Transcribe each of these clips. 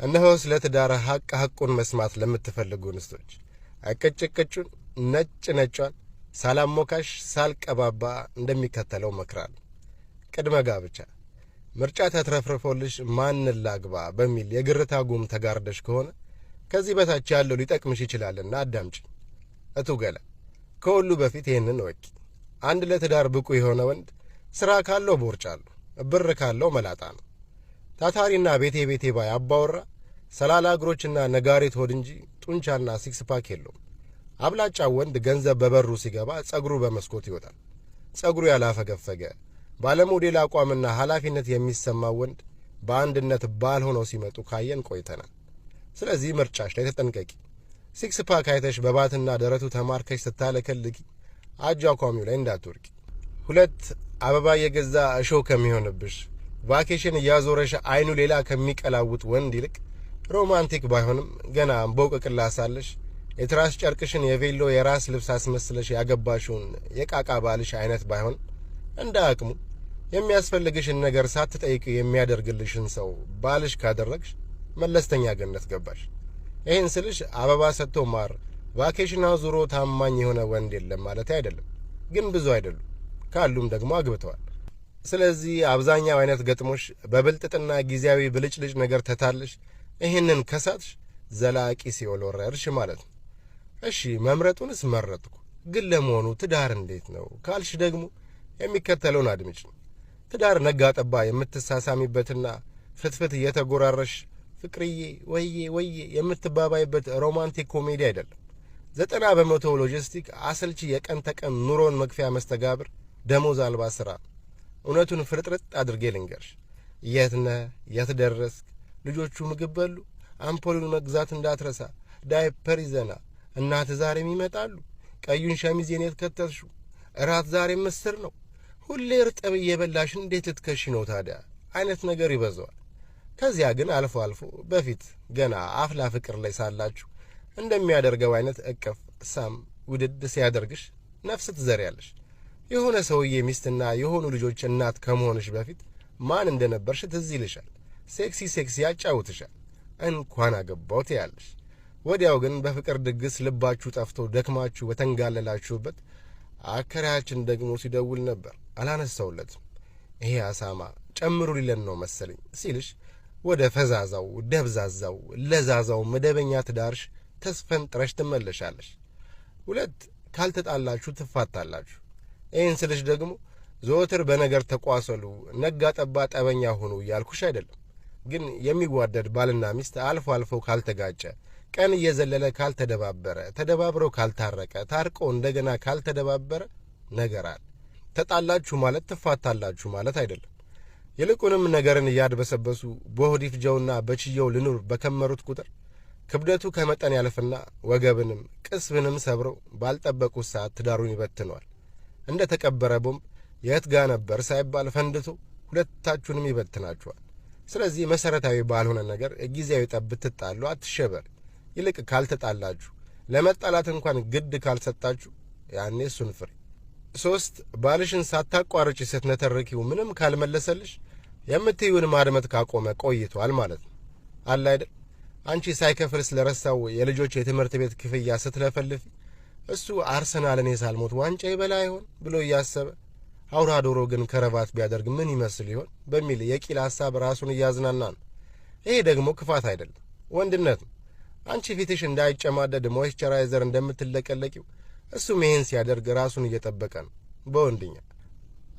እነሆ ስለ ትዳር ሐቁን መስማት ለምትፈልጉ እንስቶች አቀጭቀጩን ነጭ ነጯን ሳላሞካሽ ሳልቀባባ እንደሚከተለው መክራለሁ። ቅድመ ጋብቻ ምርጫ ተትረፍርፎልሽ ማንን ላግባ በሚል የግርታ ጉም ተጋርደሽ ከሆነ ከዚህ በታች ያለው ሊጠቅምሽ ይችላልና አዳምጪ። እቱ ገላ ከሁሉ በፊት ይህንን ወቂ። አንድ ለትዳር ብቁ የሆነ ወንድ ሥራ ካለው ቦርጭ አለው፣ ብር ካለው መላጣ ነው። ታታሪና ቤቴ ቤቴ ባይ አባወራ ሰላላ እግሮችና ነጋሪት ሆድ እንጂ ጡንቻና ሲክስ ፓክ የለውም። አብላጫው ወንድ ገንዘብ በበሩ ሲገባ ጸጉሩ በመስኮት ይወጣል። ጸጉሩ ያላፈገፈገ ባለሞዴል አቋምና ኃላፊነት የሚሰማው ወንድ በአንድነት ባል ሆነው ሲመጡ ካየን ቆይተናል። ስለዚህ ምርጫሽ ላይ ተጠንቀቂ። ሲክስ ፓክ አይተሽ በባትና ደረቱ ተማርከሽ ስታለከልኪ አጇኳሚው ላይ እንዳትወርቂ። 2 አበባ የገዛ እሾህ ከሚሆንብሽ ቫኬሽን እያዞረሽ አይኑ ሌላ ከሚቀላውጥ ወንድ ይልቅ ሮማንቲክ ባይሆንም ገና በውቅቅላ ሳለሽ የትራስ ጨርቅሽን የቬሎ የራስ ልብስ አስመስለሽ ያገባሽውን የቃቃ ባልሽ አይነት ባይሆን እንደ አቅሙ የሚያስፈልግሽን ነገር ሳትጠይቅ የሚያደርግልሽን ሰው ባልሽ ካደረግሽ መለስተኛ ገነት ገባሽ። ይህን ስልሽ አበባ ሰጥቶ ማር ቫኬሽን አዙሮ ታማኝ የሆነ ወንድ የለም ማለት አይደለም። ግን ብዙ አይደሉም፣ ካሉም ደግሞ አግብተዋል። ስለዚህ አብዛኛው አይነት ገጥሞሽ በብልጥጥና ጊዜያዊ ብልጭልጭ ነገር ተታለሽ ይህንን ከሳትሽ ዘላቂ ሲኦል ወረድሽ ማለት ነው። እሺ መምረጡንስ መረጥኩ፣ ግን ለመሆኑ ትዳር እንዴት ነው ካልሽ ደግሞ የሚከተለውን አድምጪ። ትዳር ነጋ ጠባ የምትሳሳሚበትና ፍትፍት እየተጎራረሽ ፍቅርዬ ወዬ ወዬ የምትባባይበት ሮማንቲክ ኮሜዲ አይደለም። 90% ሎጂስቲክ አሰልቺ የቀን ተቀን ኑሮን መክፈያ መስተጋብር ደሞዝ አልባ ስራ። እውነቱን ፍርጥርጥ አድርጌ ልንገርሽ። የት ነህ? የት ደረስክ? ልጆቹ ምግብ በሉ? አምፖሉን መግዛት እንዳትረሳ። ዳይፐር ይዘና። እናት ዛሬም ይመጣሉ። ቀዩን ሸሚዝ የኔት ከተልሽው? እራት ዛሬ ምስር ነው። ሁሌ እርጥብ እየበላሽ እንዴት ልትከሺ ነው ታዲያ? አይነት ነገር ይበዛዋል። ከዚያ ግን አልፎ አልፎ በፊት ገና አፍላ ፍቅር ላይ ሳላችሁ እንደሚያደርገው አይነት እቅፍ ሳም ውድድ ሲያደርግሽ ነፍስ ትዘሪያለሽ። የሆነ ሰውዬ ሚስትና የሆኑ ልጆች እናት ከመሆንሽ በፊት ማን እንደነበርሽ ትዝ ይልሻል። ሴክሲ ያጫውትሻል። እንኳን አገባው ትያለሽ። ወዲያው ግን በፍቅር ድግስ ልባችሁ ጠፍቶ ደክማችሁ በተንጋለላችሁበት አከራያችን ደግሞ ሲደውል ነበር፣ አላነሳውለትም። ይሄ አሳማ ጨምሩ ሊለን ነው መሰለኝ ሲልሽ ወደ ፈዛዛው ደብዛዛው ለዛዛው መደበኛ ትዳርሽ ተስፈንጥረሽ ትመለሻለሽ። 2 ካልተጣላችሁ ትፋታላችሁ። ይህን ስልሽ ደግሞ ዘወትር በነገር ተቋሰሉ፣ ነጋ ጠባ ጠበኛ ሆኑ እያልኩሽ አይደለም። ግን የሚዋደድ ባልና ሚስት አልፎ አልፎ ካልተጋጨ፣ ቀን እየዘለለ ካልተደባበረ፣ ተደባብረው ካልታረቀ፣ ታርቆ እንደገና ካልተደባበረ ነገር አለ። ተጣላችሁ ማለት ትፋታላችሁ ማለት አይደለም። ይልቁንም ነገርን እያድበሰበሱ በሆድ ይፍጀውና በችየው ልኑር በከመሩት ቁጥር ክብደቱ ከመጠን ያልፍና ወገብንም ቅስብንም ሰብረው ባልጠበቁት ሰዓት ትዳሩን ይበትነዋል። እንደ ተቀበረ ቦምብ የት ጋ ነበር ሳይባል ፈንድቶ ሁለታችሁንም ይበትናችኋል። ስለዚህ መሰረታዊ ባልሆነ ነገር ጊዜያዊ ጠብ ብትጣሉ አትሸበር። ይልቅ ካልተጣላችሁ ለመጣላት እንኳን ግድ ካልሰጣችሁ ያኔ እሱን ፍሬ። 3 ባልሽን ሳታቋርጪ ስትነተርኪው ምንም ካልመለሰልሽ የምትይውን ማድመጥ ካቆመ ቆይቷል ማለት ነው። አለ አይደል? አንቺ ሳይከፍል ስለረሳው የልጆች የትምህርት ቤት ክፍያ ስትለፈልፊ እሱ አርሰናልን የሳልሞት ዋንጫ ይበላ ይሆን ብሎ እያሰበ አውራ ዶሮ ግን ከረባት ቢያደርግ ምን ይመስል ይሆን በሚል የቂል ሐሳብ ራሱን እያዝናና ነው። ይሄ ደግሞ ክፋት አይደለም፣ ወንድነት ነው። አንቺ ፊትሽ እንዳይጨማደድ ሞይስቸራይዘር እንደምትለቀለቂው እሱም ይሄን ሲያደርግ ራሱን እየጠበቀ ነው በወንድኛ።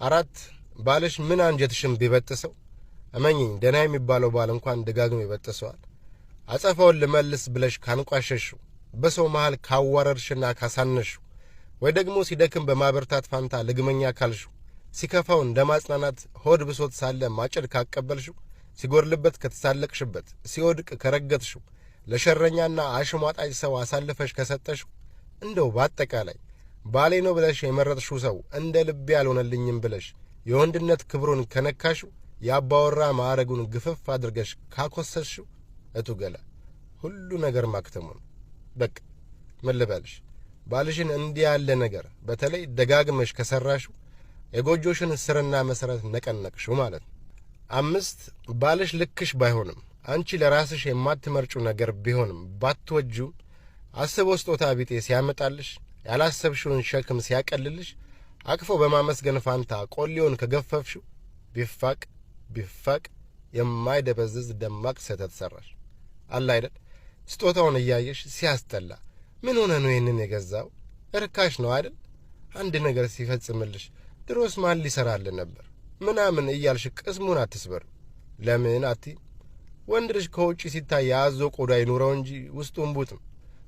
4 ባልሽ ምን አንጀትሽም ቢበጥሰው እመኚኝ ደህና የሚባለው ባል እንኳን ደጋግሞ ይበጥሰዋል። አጸፋውን ልመልስ ብለሽ ካንቋሸሽው፣ በሰው መሃል ካዋረርሽና ካሳነሽው፣ ወይ ደግሞ ሲደክም በማበርታት ፋንታ ልግመኛ ካልሽው፣ ሲከፋው እንደ ማጽናናት ሆድ ብሶት ሳለ ማጭድ ካቀበልሽው፣ ሲጎርልበት ከተሳለቅሽበት፣ ሲወድቅ ከረገጥሽው፣ ለሸረኛና አሽሟጣጭ ሰው አሳልፈሽ ከሰጠሽው፣ እንደው በአጠቃላይ ባሌ ነው ብለሽ የመረጥሽው ሰው እንደ ልቤ ያልሆነልኝም ብለሽ የወንድነት ክብሩን ከነካሽው፣ ያባወራ ማዕረጉን ግፍፍ አድርገሽ ካኮሰስሽው እቱ ገላ ሁሉ ነገር ማክተሙን። በቃ ምን ልበልሽ፣ ባልሽን እንዲህ ያለ ነገር በተለይ ደጋግመሽ ከሰራሽው የጎጆሽን ስርና መሰረት ነቀነቅሽው ማለት ነው። 5 ባልሽ ልክሽ ባይሆንም አንቺ ለራስሽ የማትመርጩ ነገር ቢሆንም ባትወጁም አስቦ ስጦታ ቢጤ ሲያመጣልሽ ያላሰብሽውን ሸክም ሲያቀልልሽ አቅፎ በማመስገን ፋንታ ቆሌውን ከገፈፍሽው ቢፋቅ የማይደበዝዝ ደማቅ ስህተት ሰራሽ። አለ አይደል? ስጦታውን እያየሽ ሲያስጠላ ምን ሆነ ነው ይህንን የገዛው? እርካሽ ነው አይደል? አንድ ነገር ሲፈጽምልሽ ድሮስ ማን ሊሰራልን ነበር ምናምን እያልሽ ቅስሙን አትስበር። ለምን አትይ? ወንድ ልጅ ከውጪ ሲታይ ያዞ ቆዳ ይኑረው እንጂ ውስጡ እምቡጥ ነው።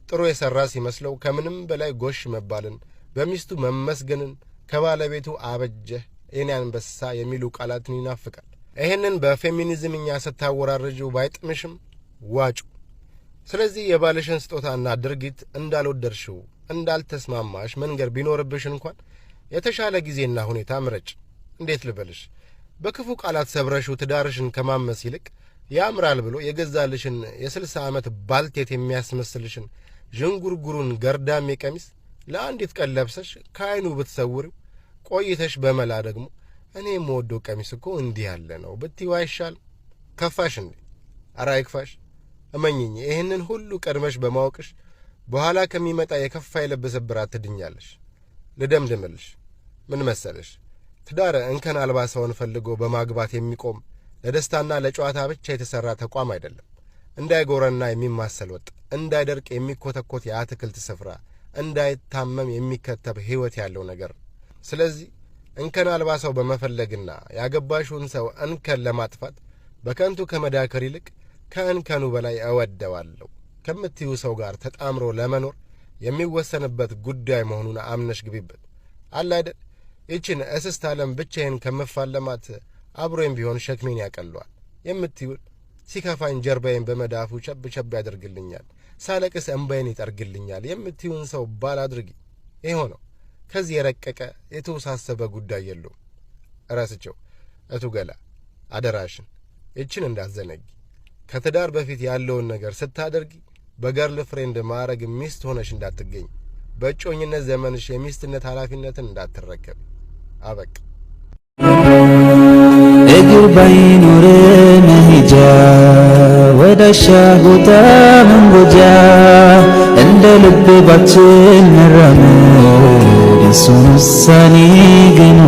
ጥሩ የሰራ ሲመስለው ከምንም በላይ ጎሽ መባልን፣ በሚስቱ መመስገንን፣ ከባለቤቱ አበጀህ የኔ አንበሳ የሚሉ ቃላትን ይናፍቃል። ይሄንን በፌሚኒዝምኛ ስታወራርጂው ባይጥምሽም ዋጩ። ስለዚህ የባልሽን ስጦታና ድርጊት እንዳልወደድሽው እንዳልተስማማሽ መንገር ቢኖርብሽ እንኳን የተሻለ ጊዜና ሁኔታ ምረጭ። እንዴት ልበልሽ? በክፉ ቃላት ሰብረሽው ትዳርሽን ከማመስ ይልቅ ያምራል ብሎ የገዛልሽን የ60 ዓመት ባልቴት የሚያስመስልሽን ዥንጉርጉሩን ገርዳሜ ቀሚስ ለአንዲት ቀን ለብሰሽ ከዓይኑ ብትሰውሪው ቆይተሽ በመላ ደግሞ እኔ የምወደው ቀሚስ እኮ እንዲህ ያለ ነው ብትይው አይሻልም? ከፋሽ እንዴ? ኧረ አይክፋሽ። እመኝኝ፣ ይህንን ሁሉ ቀድመሽ በማወቅሽ በኋላ ከሚመጣ የከፋ የልብ ስብራት ትድኛለሽ። ልደምድምልሽ፣ ምን መሰለሽ፣ ትዳር እንከን አልባ ሰውን ፈልጎ በማግባት የሚቆም ለደስታና ለጨዋታ ብቻ የተሰራ ተቋም አይደለም። እንዳይጎረና የሚማሰል ወጥ፣ እንዳይደርቅ የሚኮተኮት የአትክልት ስፍራ፣ እንዳይታመም የሚከተብ ሕይወት ያለው ነገር። ስለዚህ እንከን አልባ ሰው በመፈለግና ያገባሽውን ሰው እንከን ለማጥፋት በከንቱ ከመዳከር ይልቅ ከእንከኑ በላይ እወደዋለሁ ከምትዩ ሰው ጋር ተጣምሮ ለመኖር የሚወሰንበት ጉዳይ መሆኑን አምነሽ ግቢበት። አለ አይደል? ይችን እስስት ዓለም ብቻዬን ከምፋለማት አብሮኝ ቢሆን ሸክሜን ያቀለዋል የምትዩን፣ ሲከፋኝ ጀርባዬን በመዳፉ ቸብ ቸብ ያደርግልኛል፣ ሳለቅስ እንባዬን ይጠርግልኛል የምትዩን ሰው ባል አድርጊ። ይኸው ነው። ከዚህ የረቀቀ የተወሳሰበ ጉዳይ የለውም። እረስቸው። እቱ ገላ አደራሽን ይችን እንዳትዘነጊ። ከትዳር በፊት ያለውን ነገር ስታደርጊ በገርል ፍሬንድ ማዕረግ ሚስት ሆነሽ እንዳትገኝ። በእጮኝነት ዘመንሽ የሚስትነት ኃላፊነትን እንዳትረከብ። አበቃ። እግር ባይኖር መሄጃ ወዳሻ ቦታ መንጎጃ እንደ ልብ ባችን መራመድ የሱን ውሳኔ ግን